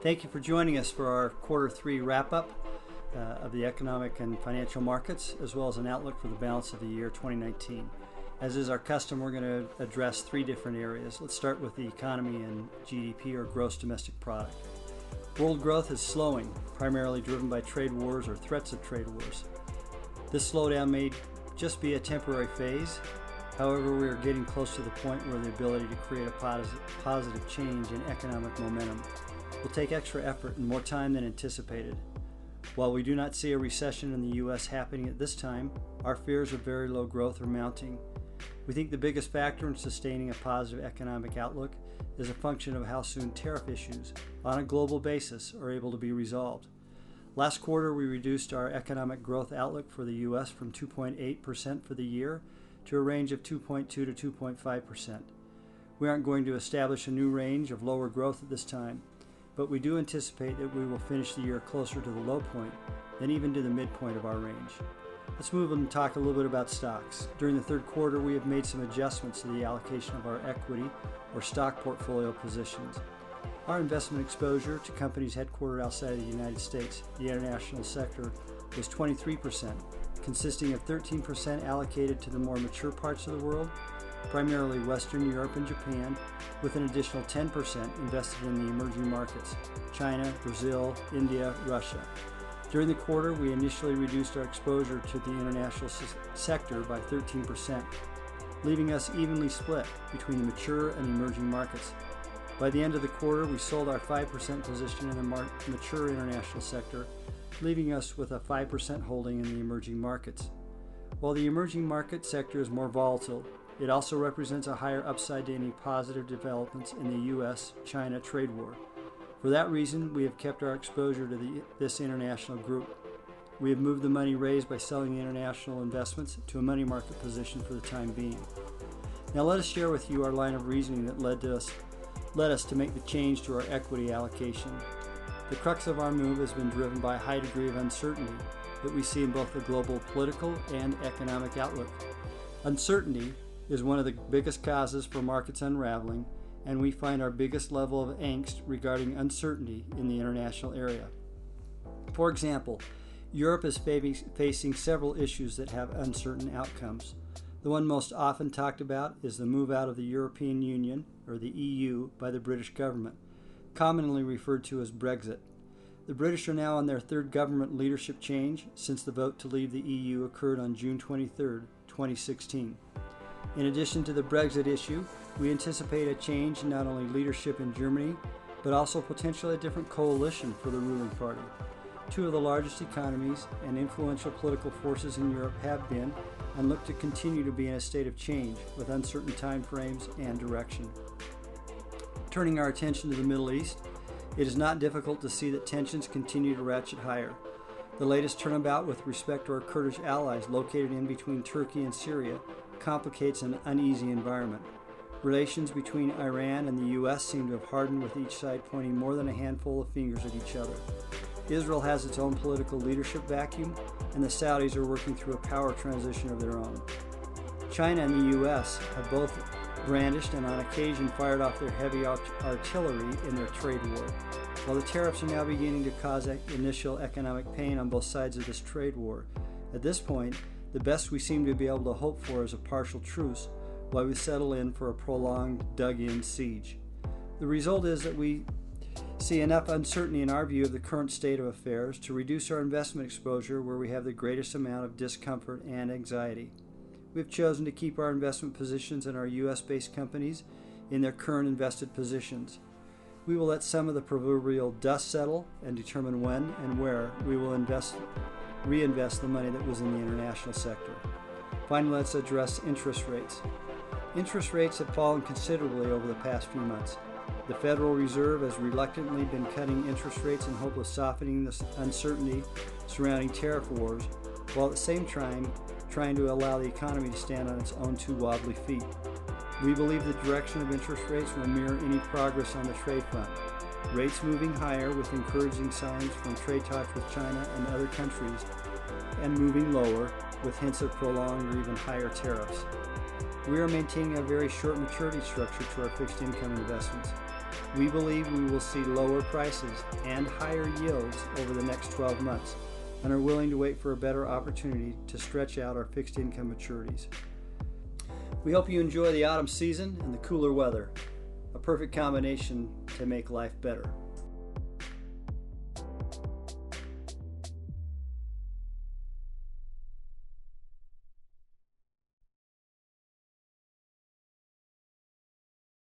Thank you for joining us for our Q3 wrap-up of the economic and financial markets, as well as an outlook for the balance of the year 2019. As is our custom, we're going to address three different areas. Let's start with the economy and GDP, or gross domestic product. World growth is slowing, primarily driven by trade wars or threats of trade wars. This slowdown may just be a temporary phase. However, we are getting close to the point where the ability to create a positive change in economic momentum will take extra effort and more time than anticipated. While we do not see a recession in the U.S. happening at this time, our fears of very low growth are mounting. We think the biggest factor in sustaining a positive economic outlook is a function of how soon tariff issues, on a global basis, are able to be resolved. Last quarter, we reduced our economic growth outlook for the U.S. from 2.8% for the year to a range of 2.2 to 2.5%. We aren't going to establish a new range of lower growth at this time, but we do anticipate that we will finish the year closer to the low point than even to the midpoint of our range. Let's move on and talk a little bit about stocks. During the third quarter, we have made some adjustments to the allocation of our equity or stock portfolio positions. Our investment exposure to companies headquartered outside of the United States, the international sector, was 23%, consisting of 13% allocated to the more mature parts of the world, primarily Western Europe and Japan, with an additional 10% invested in the emerging markets, China, Brazil, India, Russia. During the quarter, we initially reduced our exposure to the international sector by 13%, leaving us evenly split between the mature and emerging markets. By the end of the quarter, we sold our 5% position in the mature international sector, leaving us with a 5% holding in the emerging markets. While the emerging market sector is more volatile, it also represents a higher upside to any positive developments in the U.S.-China trade war. For that reason, we have kept our exposure to this international group. We have moved the money raised by selling the international investments to a money market position for the time being. Now let us share with you our line of reasoning that led us to make the change to our equity allocation. The crux of our move has been driven by a high degree of uncertainty that we see in both the global political and economic outlook. Uncertainty is one of the biggest causes for markets unraveling, and we find our biggest level of angst regarding uncertainty in the international area. For example, Europe is facing several issues that have uncertain outcomes. The one most often talked about is the move out of the European Union, or the EU, by the British government, commonly referred to as Brexit. The British are now on their third government leadership change since the vote to leave the EU occurred on June 23, 2016. In addition to the Brexit issue, we anticipate a change in not only leadership in Germany, but also potentially a different coalition for the ruling party. Two of the largest economies and influential political forces in Europe have been and look to continue to be in a state of change with uncertain time frames and direction. Turning our attention to the Middle East, it is not difficult to see that tensions continue to ratchet higher. The latest turnabout with respect to our Kurdish allies located in between Turkey and Syria complicates an uneasy environment. Relations between Iran and the U.S. seem to have hardened, with each side pointing more than a handful of fingers at each other. Israel has its own political leadership vacuum, and the Saudis are working through a power transition of their own. China and the U.S. have both brandished and on occasion fired off their heavy artillery in their trade war. While the tariffs are now beginning to cause initial economic pain on both sides of this trade war, at this point, the best we seem to be able to hope for is a partial truce while we settle in for a prolonged, dug-in siege. The result is that we see enough uncertainty in our view of the current state of affairs to reduce our investment exposure where we have the greatest amount of discomfort and anxiety. We have chosen to keep our investment positions in our U.S.-based companies in their current invested positions. We will let some of the proverbial dust settle and determine when and where we will reinvest the money that was in the international sector. Finally, let's address interest rates. Interest rates have fallen considerably over the past few months. The Federal Reserve has reluctantly been cutting interest rates in hope of softening the uncertainty surrounding tariff wars, while at the same time trying to allow the economy to stand on its own two wobbly feet. We believe the direction of interest rates will mirror any progress on the trade front. Rates moving higher with encouraging signs from trade talks with China and other countries, and moving lower with hints of prolonged or even higher tariffs. We are maintaining a very short maturity structure to our fixed income investments. We believe we will see lower prices and higher yields over the next 12 months and are willing to wait for a better opportunity to stretch out our fixed income maturities. We hope you enjoy the autumn season and the cooler weather, a perfect combination to make life better.